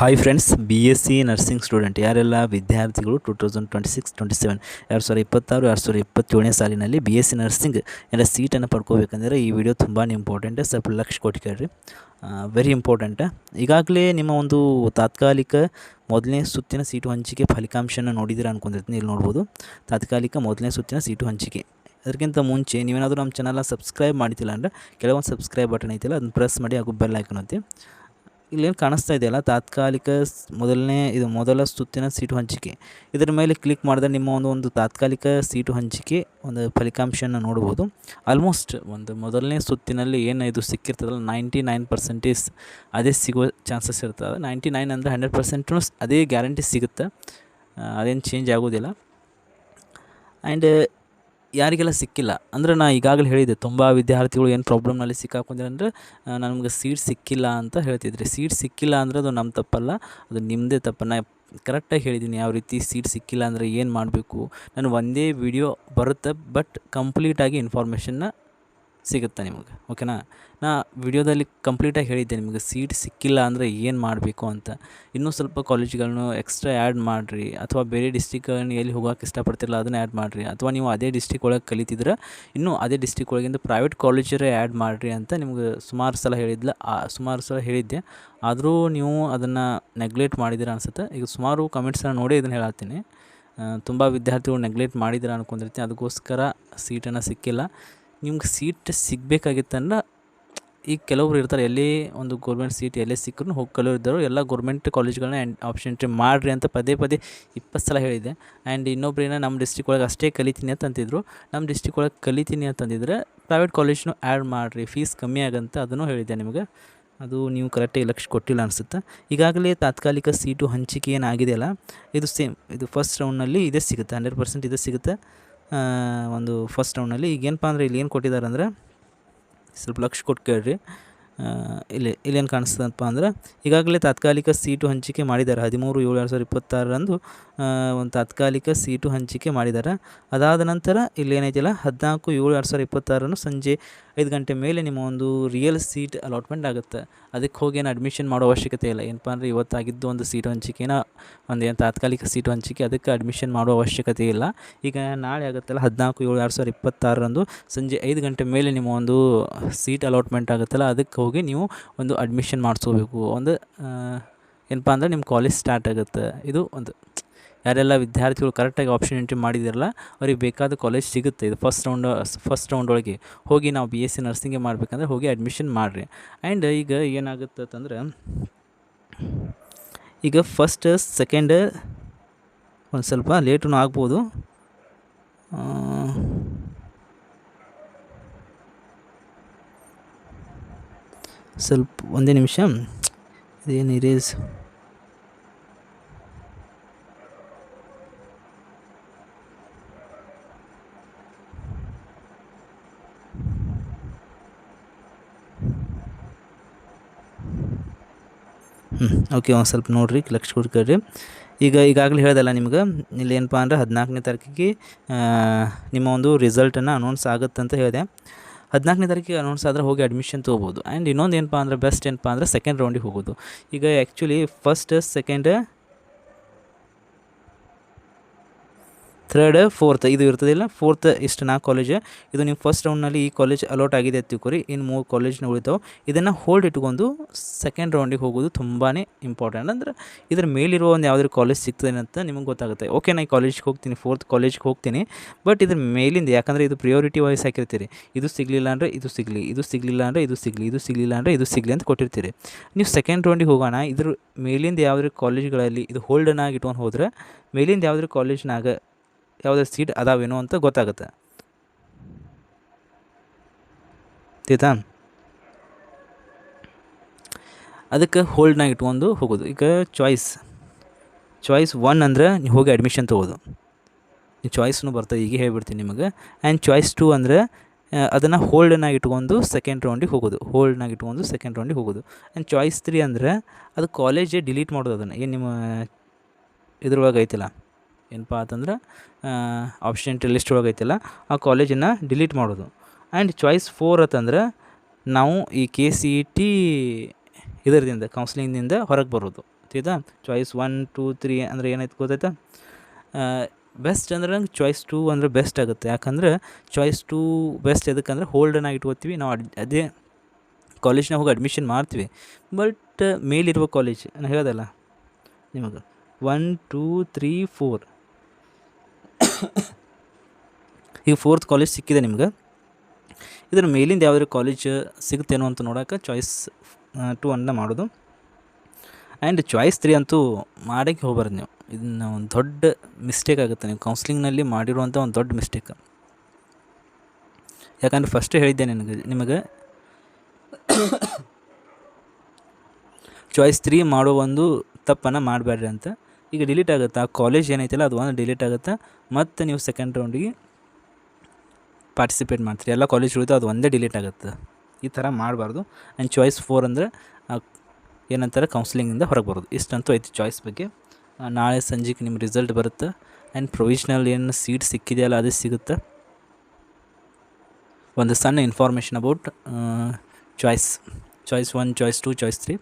Hi friends, BSc nursing student ಯಾರೆಲ್ಲ ವಿದ್ಯಾರ್ಥಿಗಳು 2026-27 2026-2027ನೇ ಸಾಲಿನಲ್ಲಿ BSc ನರ್ಸಿಂಗ್ ಎಲ್ಲ ಸೀಟನ್ನು ಪಡ್ಕೋಬೇಕಂದ್ರೆ ಈ ವಿಡಿಯೋ ತುಂಬಾ ಇಂಪಾರ್ಟೆಂಟ್. ಸ್ವಲ್ಪ ಲಕ್ಷ ಕೊಟ್ಟು ಕೇಳ್ರಿ, ವೆರಿ ಇಂಪಾರ್ಟೆಂಟ್. ಈಗಾಗಲೇ ನಿಮ್ಮ ಒಂದು ತಾತ್ಕಾಲಿಕ ಮೊದಲನೇ ಸುತ್ತಿನ ಸೀಟು ಹಂಚಿಕೆ ಫಲಿತಾಂಶನ ನೋಡಿದ್ದೀರಾ ಅನ್ಕೊಂಡಿರ್ತೀನಿ. ಇಲ್ಲಿ ನೋಡ್ಬೋದು ತಾತ್ಕಾಲಿಕ ಮೊದಲನೇ ಸುತ್ತಿನ ಸೀಟು ಹಂಚಿಕೆ. ಅದಕ್ಕಿಂತ ಮುಂಚೆ ನೀವೇನಾದರೂ ನಮ್ಮ ಚಾನಲ್ನ ಸಬ್ಸ್ಕ್ರೈಬ್ ಮಾಡ್ತಿಲ್ಲ ಅಂದರೆ ಕೆಲವೊಂದು ಸಬ್ಸ್ಕ್ರೈಬ್ ಬಟನ್ ಐತಿಲ್ಲ, ಅದನ್ನು ಪ್ರೆಸ್ ಮಾಡಿ ಹಾಗೂ ಬೆಲ್ ಐಕನ್ ಒತ್ತಿ. ಇಲ್ಲೇನು ಕಾಣಿಸ್ತಾ ಇದೆಯಲ್ಲ, ತಾತ್ಕಾಲಿಕ ಮೊದಲ ಸುತ್ತಿನ ಸೀಟು ಹಂಚಿಕೆ, ಇದರ ಮೇಲೆ ಕ್ಲಿಕ್ ಮಾಡಿದ್ರೆ ನಿಮ್ಮ ಒಂದು ತಾತ್ಕಾಲಿಕ ಸೀಟು ಹಂಚಿಕೆ ಒಂದು ಫಲಿತಾಂಶನ ನೋಡ್ಬೋದು. ಆಲ್ಮೋಸ್ಟ್ ಮೊದಲನೇ ಸುತ್ತಿನಲ್ಲಿ ಏನು ಇದು ಸಿಕ್ಕಿರ್ತದಲ್ಲ 99% ಅದೇ ಸಿಗೋ ಚಾನ್ಸಸ್ ಇರ್ತದೆ. 99 ಅಂದರೆ 100% ಅದೇ ಗ್ಯಾರಂಟಿ ಸಿಗುತ್ತೆ, ಅದೇನು ಚೇಂಜ್ ಆಗೋದಿಲ್ಲ. ಆ್ಯಂಡ್ ಯಾರಿಗೆಲ್ಲ ಸಿಕ್ಕಿಲ್ಲ ಅಂದರೆ ನಾನು ಈಗಾಗಲೇ ಹೇಳಿದ್ದೆ, ತುಂಬ ವಿದ್ಯಾರ್ಥಿಗಳು ಏನು ಪ್ರಾಬ್ಲಮ್ನಲ್ಲಿ ಸಿಕ್ಕಾಕೊಂಡ್ರೆ ಅಂದರೆ ನಮಗೆ ಸೀಟ್ ಸಿಕ್ಕಿಲ್ಲ ಅಂತ ಹೇಳ್ತಿದ್ರಿ. ಸೀಟ್ ಸಿಕ್ಕಿಲ್ಲ ಅಂದರೆ ಅದು ನಮ್ಮ ತಪ್ಪಲ್ಲ, ಅದು ನಿಮ್ಮದೇ ತಪ್ಪನ್ನು ಕರೆಕ್ಟಾಗಿ ಹೇಳಿದ್ದೀನಿ. ಯಾವ ರೀತಿ ಸೀಟ್ ಸಿಕ್ಕಿಲ್ಲ ಅಂದರೆ ಏನು ಮಾಡಬೇಕು, ನಾನು ಒಂದೇ ವಿಡಿಯೋ ಬರುತ್ತೆ, ಬಟ್ ಕಂಪ್ಲೀಟಾಗಿ ಇನ್ಫಾರ್ಮೇಷನ್ನ ಸಿಗುತ್ತೆ ನಿಮಗೆ. ಓಕೆನಾ, ನಾ ವಿಡಿಯೋದಲ್ಲಿ ಕಂಪ್ಲೀಟಾಗಿ ಹೇಳಿದ್ದೆ ನಿಮಗೆ ಸೀಟ್ ಸಿಕ್ಕಿಲ್ಲ ಅಂದರೆ ಏನು ಮಾಡಬೇಕು ಅಂತ. ಇನ್ನೂ ಸ್ವಲ್ಪ ಕಾಲೇಜ್ಗಳನ್ನು ಎಕ್ಸ್ಟ್ರಾ ಆ್ಯಡ್ ಮಾಡಿರಿ, ಅಥವಾ ಬೇರೆ ಡಿಸ್ಟಿಕ್ಗಳನ್ನು ಎಲ್ಲಿ ಹೋಗೋಕೆ ಇಷ್ಟಪಡ್ತಿರಲ್ಲ ಅದನ್ನು ಆ್ಯಡ್ ಮಾಡಿರಿ, ಅಥವಾ ನೀವು ಅದೇ ಡಿಸ್ಟಿಕ್ ಒಳಗೆ ಕಲಿತಿದ್ರೆ ಇನ್ನೂ ಅದೇ ಡಿಸ್ಟಿಕ್ ಒಳಗಿಂದ ಪ್ರೈವೇಟ್ ಕಾಲೇಜರೇ ಆ್ಯಡ್ ಮಾಡಿರಿ ಅಂತ ನಿಮ್ಗೆ ಸುಮಾರು ಸಲ ಹೇಳಿದ್ದೆ. ಆದರೂ ನೀವು ಅದನ್ನು ನೆಗ್ಲೆಕ್ಟ್ ಮಾಡಿದ್ದೀರ ಅನಿಸುತ್ತೆ. ಈಗ ಸುಮಾರು ಕಮೆಂಟ್ಸನ್ನು ನೋಡಿ ಇದನ್ನು ಹೇಳತ್ತೀನಿ. ತುಂಬ ವಿದ್ಯಾರ್ಥಿಗಳು ನೆಗ್ಲೆಕ್ಟ್ ಮಾಡಿದ್ದೀರ ಅನ್ಕೊಂಡಿರ್ತೀನಿ, ಅದಕ್ಕೋಸ್ಕರ ಸೀಟನ್ನು ಸಿಕ್ಕಿಲ್ಲ. ನಿಮ್ಗೆ ಸೀಟ್ ಸಿಗಬೇಕಾಗಿತ್ತಂದ್ರೆ ಈಗ ಕೆಲವರು ಇರ್ತಾರೆ, ಎಲ್ಲೇ ಒಂದು ಗೌರ್ಮೆಂಟ್ ಸೀಟ್ ಎಲ್ಲೇ ಸಿಕ್ಕರೂ ಹೋಗಿ ಕಲಿಯೋರಿದ್ದರು, ಎಲ್ಲ ಗೌರ್ಮೆಂಟ್ ಕಾಲೇಜ್ಗಳನ್ನ ಆಪ್ಷನ್ ಎಂಟ್ರಿ ಮಾಡಿರಿ ಅಂತ ಪದೇ 20 ಸಲ ಹೇಳಿದೆ. ಆ್ಯಂಡ್ ಇನ್ನೊಬ್ಬರೇನ ನಮ್ಮ ಡಿಸ್ಟಿಕ್ ಒಳಗೆ ಅಷ್ಟೇ ಕಲಿತೀನಿ ಅಂತಂತಿದ್ರು. ನಮ್ಮ ಡಿಸ್ಟಿಕ್ ಒಳಗೆ ಕಲಿತೀನಿ ಅಂತಂದಿದ್ರೆ ಪ್ರೈವೇಟ್ ಕಾಲೇಜ್ನೂ ಆ್ಯಡ್ ಮಾಡಿರಿ, ಫೀಸ್ ಕಮ್ಮಿ ಆಗಂತ ಅದನ್ನು ಹೇಳಿದ್ದೆ ನಿಮಗೆ. ಅದು ನೀವು ಕರೆಕ್ಟಾಗಿ ಲಕ್ಷ ಕೊಟ್ಟಿಲ್ಲ ಅನಿಸುತ್ತೆ. ಈಗಾಗಲೇ ತಾತ್ಕಾಲಿಕ ಸೀಟು ಹಂಚಿಕೆ ಏನಾಗಿದೆಯಲ್ಲ, ಇದು ಸೇಮ್, ಇದು ಫಸ್ಟ್ ರೌಂಡ್ನಲ್ಲಿ ಇದೇ ಸಿಗುತ್ತೆ, 100% ಇದೇ ಸಿಗುತ್ತೆ ಒಂದು ಫಸ್ಟ್ ರೌಂಡ್ನಲ್ಲಿ. ಈಗೇನಪ್ಪ ಅಂದರೆ ಇಲ್ಲಿ ಏನು ಕೊಟ್ಟಿದ್ದಾರೆ ಅಂದರೆ ಸ್ವಲ್ಪ ಲಕ್ಷ ಕೊಟ್ಟು ಕೇಳ್ರಿ. ಇಲ್ಲೇನು ಕಾಣಿಸ್ತದಪ್ಪ ಅಂದ್ರೆ ಈಗಾಗಲೇ ತಾತ್ಕಾಲಿಕ ಸೀಟು ಹಂಚಿಕೆ ಮಾಡಿದ್ದಾರೆ. 13/7/2026 ಒಂದು ತಾತ್ಕಾಲಿಕ ಸೀಟು ಹಂಚಿಕೆ ಮಾಡಿದ್ದಾರೆ. ಅದಾದ ನಂತರ ಇಲ್ಲೇನೈತಿಲ್ಲ 14/7/2026 ಸಂಜೆ 5 ಗಂಟೆ ಮೇಲೆ ನಿಮ್ಮ ಒಂದು ರಿಯಲ್ ಸೀಟ್ ಅಲಾಟ್ಮೆಂಟ್ ಆಗುತ್ತೆ. ಅದಕ್ಕೆ ಹೋಗಿ ಏನು ಅಡ್ಮಿಷನ್ ಮಾಡೋ ಅವಶ್ಯಕತೆ ಇಲ್ಲ. ಏನಪ್ಪ ಅಂದರೆ ಇವತ್ತಾಗಿದ್ದು ಒಂದು ಸೀಟು ಹಂಚಿಕೆನ ಏನು ತಾತ್ಕಾಲಿಕ ಸೀಟು ಹಂಚಿಕೆ, ಅದಕ್ಕೆ ಅಡ್ಮಿಷನ್ ಮಾಡೋ ಅವಶ್ಯಕತೆ ಇಲ್ಲ. ಈಗ ನಾಳೆ ಆಗುತ್ತಲ್ಲ 14/7/2026 ಸಂಜೆ 5 ಗಂಟೆ ಮೇಲೆ ನಿಮ್ಮ ಒಂದು ಸೀಟ್ ಅಲಾಟ್ಮೆಂಟ್ ಆಗುತ್ತಲ್ಲ, ಅದಕ್ಕೆ ಹೋಗಿ ನೀವು ಒಂದು ಅಡ್ಮಿಷನ್ ಮಾಡಿಸ್ಕೋಬೇಕು. ಏನಪ್ಪ ಅಂದರೆ ನಿಮ್ಮ ಕಾಲೇಜ್ ಸ್ಟಾರ್ಟ್ ಆಗುತ್ತೆ. ಇದು ಒಂದು ಯಾರೆಲ್ಲ ವಿದ್ಯಾರ್ಥಿಗಳು ಕರೆಕ್ಟಾಗಿ ಆಪ್ಷನ್ ಎಂಟ್ರಿ ಮಾಡಿದಿರಲ್ಲ ಅವ್ರಿಗೆ ಬೇಕಾದ ಕಾಲೇಜ್ ಸಿಗುತ್ತೆ. ಇದು ಫಸ್ಟ್ ರೌಂಡ್ ಒಳಗೆ ಹೋಗಿ ನಾವು BSc ನರ್ಸಿಂಗೇ ಮಾಡಬೇಕಂದ್ರೆ ಹೋಗಿ ಅಡ್ಮಿಷನ್ ಮಾಡಿರಿ. ಆ್ಯಂಡ್ ಈಗ ಏನಾಗುತ್ತೆ ಅಂತಂದ್ರೆ, ಈಗ ಫಸ್ಟ್ ಸೆಕೆಂಡ್ ಒಂದು ಸ್ವಲ್ಪ ಲೇಟೂ ಆಗ್ಬೋದು. ಸ್ವಲ್ಪ ಒಂದೇ ನಿಮಿಷ, ಇದೇನು ಇರೇಸ್ ಓಕೆ, ಒಂದು ಸ್ವಲ್ಪ ನೋಡಿರಿ, ಲಕ್ಷ ಕೊಡ್ಕೊಳ್ರಿ. ಈಗಾಗಲೇ ಹೇಳ್ದಲ್ಲ ನಿಮ್ಗೆ, ಇಲ್ಲಿ ಏನಪ್ಪ ಅಂದರೆ 14ನೇ ತಾರೀಕಿಗೆ ನಿಮ್ಮ ಒಂದು ರಿಸಲ್ಟನ್ನು ಅನೌನ್ಸ್ ಆಗುತ್ತೆ ಅಂತ ಹೇಳಿದೆ. 14ನೇ ತಾರೀಕಿಗೆ ಅನೌನ್ಸ್ ಆದರೆ ಹೋಗಿ ಅಡ್ಮಿಷನ್ ತೊಗೋಬೋದು. ಆ್ಯಂಡ್ ಇನ್ನೊಂದು ಏನಪ್ಪ ಅಂದರೆ ಬೆಸ್ಟ್ ಏನಪ್ಪ ಅಂದರೆ ಸೆಕೆಂಡ್ ರೌಂಡಿಗೆ ಹೋಗೋದು. ಈಗ actually first, second, third, fourth ಇದು ಇರ್ತದಿಲ್ಲ. ಫೋರ್ತ್ ಇಷ್ಟು 4 ಕಾಲೇಜ್. ಇದು ನೀವು ಫಸ್ಟ್ ರೌಂಡ್ನಲ್ಲಿ ಈ ಕಾಲೇಜ್ ಅಲಾಟ್ ಆಗಿದೆ ತಿಳ್ಕೊರಿ, ಇನ್ನು 3 ಕಾಲೇಜ್ನ ಉಳಿತಾವೆ. ಇದನ್ನು ಹೋಲ್ಡ್ ಇಟ್ಕೊಂಡು ಸೆಕೆಂಡ್ ರೌಂಡಿಗೆ ಹೋಗೋದು ತುಂಬಾ ಇಂಪಾರ್ಟೆಂಟ್. ಅಂದರೆ ಇದ್ರ ಮೇಲಿರೋ ಒಂದು ಯಾವುದಾದ್ರು ಕಾಲೇಜ್ ಸಿಗ್ತದೆ ಅಂತ ನಿಮಗೆ ಗೊತ್ತಾಗುತ್ತೆ. ಓಕೆ, ನಾನು ಈ ಕಾಲೇಜ್ಗೆ ಹೋಗ್ತೀನಿ, 4th ಕಾಲೇಜ್ಗೆ ಹೋಗ್ತೀನಿ, ಬಟ್ ಇದ್ರ ಮೇಲಿಂದ, ಯಾಕಂದರೆ ಇದು ಪ್ರಿಯಾರಿಟಿ ವೈಸ್ ಹಾಕಿರ್ತೀರಿ. ಇದು ಸಿಗಲಿಲ್ಲ ಅಂದರೆ ಇದು ಸಿಗಲಿ, ಇದು ಸಿಗಲಿಲ್ಲ ಅಂದರೆ ಇದು ಸಿಗಲಿ, ಇದು ಸಿಗಲಿಲ್ಲ ಅಂದರೆ ಇದು ಸಿಗಲಿ ಅಂತ ಕೊಟ್ಟಿರ್ತೀರಿ. ನೀವು ಸೆಕೆಂಡ್ ರೌಂಡಿಗೆ ಹೋಗೋಣ, ಇದ್ರ ಮೇಲಿಂದ ಯಾವುದಾದ್ರು ಕಾಲೇಜ್ಗಳಲ್ಲಿ ಇದು ಹೋಲ್ಡನ್ನಾಗಿ ಇಟ್ಕೊಂಡು ಹೋದರೆ ಮೇಲಿಂದ ಯಾವುದಾದ್ರು ಕಾಲೇಜ್ನಾಗ ಯಾವುದಾದ್ರು ಸೀಟ್ ಅದಾವೇನೋ ಅಂತ ಗೊತ್ತಾಗುತ್ತೆ. ಆಯ್ತಾ, ಅದಕ್ಕೆ ಹೋಲ್ಡ್ನಾಗ ಇಟ್ಕೊಂಡು ಹೋಗೋದು. ಈಗ ಚಾಯ್ಸ್ 1 ಅಂದರೆ ನೀವು ಹೋಗಿ ಅಡ್ಮಿಷನ್ ತೊಗೋದು. ನೀವು ಚಾಯ್ಸ್ನೂ ಬರ್ತದೆ, ಈಗ ಹೇಳ್ಬಿಡ್ತೀನಿ ನಿಮಗೆ. ಆ್ಯಂಡ್ ಚಾಯ್ಸ್ 2 ಅಂದರೆ ಅದನ್ನು ಹೋಲ್ಡ್ನಾಗ ಇಟ್ಕೊಂಡು ಸೆಕೆಂಡ್ ರೌಂಡಿಗೆ ಹೋಗೋದು. ಆ್ಯಂಡ್ ಚಾಯ್ಸ್ 3 ಅಂದರೆ ಅದು ಕಾಲೇಜೇ ಡಿಲೀಟ್ ಮಾಡೋದು. ಅದನ್ನು ಏನು ನಿಮ್ಮ ಇದ್ರೊಳಗೆ ಐತಿಲ್ಲ, ಏನಪ್ಪ ಅಂತಂದ್ರೆ ಆಪ್ಷನ್ ಎಂಟ್ರಿ ಲಿಸ್ಟ್ ಒಳಗೆ ಐತಿಲ್ಲ, ಆ ಕಾಲೇಜನ್ನು ಡಿಲೀಟ್ ಮಾಡೋದು. ಆ್ಯಂಡ್ ಚಾಯ್ಸ್ 4 ಅಂತಂದ್ರೆ ನಾವು ಈ KCET ಇದರದಿಂದ ಕೌನ್ಸ್ಲಿಂಗ್ನಿಂದ ಹೊರಗೆ ಬರೋದು. ತಿಳ್ದಾ. ಚಾಯ್ಸ್ 1 2 3 ಅಂದರೆ ಏನಾಯ್ತು ಗೊತ್ತಾಯ್ತಾ. ಬೆಸ್ಟ್ ಅಂದ್ರೆ ನಂಗೆ ಚಾಯ್ಸ್ 2 ಅಂದರೆ ಬೆಸ್ಟ್ ಆಗುತ್ತೆ. ಯಾಕಂದ್ರೆ ಚಾಯ್ಸ್ 2 ಬೆಸ್ಟ್ ಎದಕ್ಕಂದ್ರೆ ಹೋಲ್ಡನ್ ಆಗಿ ಇಟ್ಕೋತೀವಿ ನಾವು. ಅದೇ ಕಾಲೇಜ್ನಾಗ ಹೋಗಿ ಅಡ್ಮಿಷನ್ ಮಾಡ್ತೀವಿ, ಬಟ್ ಮೇಲಿರುವ ಕಾಲೇಜ್ ನಾನು ಹೇಳೋದಲ್ಲ ನಿಮಗೆ 1 2 3 4 ಈಗ 4th ಕಾಲೇಜ್ ಸಿಕ್ಕಿದೆ ನಿಮ್ಗೆ. ಇದ್ರ ಮೇಲಿಂದ ಯಾವುದಾದ್ರು ಕಾಲೇಜ್ ಸಿಗುತ್ತೇನೋ ಅಂತ ನೋಡೋಕೆ ಚಾಯ್ಸ್ 2 ಅನ್ನ ಮಾಡೋದು. ಆ್ಯಂಡ್ ಚಾಯ್ಸ್ 3 ಅಂತೂ ಮಾಡೋಕ್ಕೆ ಹೋಗ್ಬಾರ್ದು ನೀವು. ಇದನ್ನು ಒಂದು ದೊಡ್ಡ ಮಿಸ್ಟೇಕ್ ಆಗುತ್ತೆ ನೀವು ಕೌನ್ಸ್ಲಿಂಗ್ನಲ್ಲಿ ಮಾಡಿರುವಂಥ ಒಂದು ದೊಡ್ಡ ಮಿಸ್ಟೇಕ್. ಯಾಕಂದರೆ ಫಸ್ಟೇ ಹೇಳಿದ್ದೆ ನಿಮಗೆ ಚಾಯ್ಸ್ 3 ಮಾಡೋ ಒಂದು ತಪ್ಪನ್ನು ಮಾಡಬೇಡ್ರಿ ಅಂತ. ಈಗ ಡಿಲೀಟ್ ಆಗುತ್ತೆ ಆ ಕಾಲೇಜ್ ಏನೈತಲ್ಲ, ಅದು ಒಂದು ಡಿಲೀಟ್ ಆಗುತ್ತೆ. ಮತ್ತು ನೀವು ಸೆಕೆಂಡ್ ರೌಂಡಿಗೆ ಪಾರ್ಟಿಸಿಪೇಟ್ ಮಾಡ್ತೀರಿ, ಎಲ್ಲ ಕಾಲೇಜ್ ಉಳಿದು ಅದು ಒಂದೇ ಡಿಲೀಟ್ ಆಗುತ್ತೆ. ಈ ಥರ ಮಾಡಬಾರ್ದು. ಆ್ಯಂಡ್ ಚಾಯ್ಸ್ 4 ಅಂದರೆ ಏನಂತಾರೆ ಕೌನ್ಸ್ಲಿಂಗಿಂದ ಹೊರಗೆ ಬರೋದು. ಇಷ್ಟಂತೂ ಐತಿ ಚಾಯ್ಸ್ ಬಗ್ಗೆ. ನಾಳೆ ಸಂಜೆಗೆ ನಿಮ್ಮ ರಿಸಲ್ಟ್ ಬರುತ್ತೆ. ಆ್ಯಂಡ್ ಪ್ರೊವಿಷ್ನಲ್ ಏನು ಸೀಟ್ ಸಿಕ್ಕಿದೆಯಲ್ಲ ಅದೇ ಸಿಗುತ್ತೆ. ಒಂದು ಸಣ್ಣ information about choice 1 choice 2 choice 3.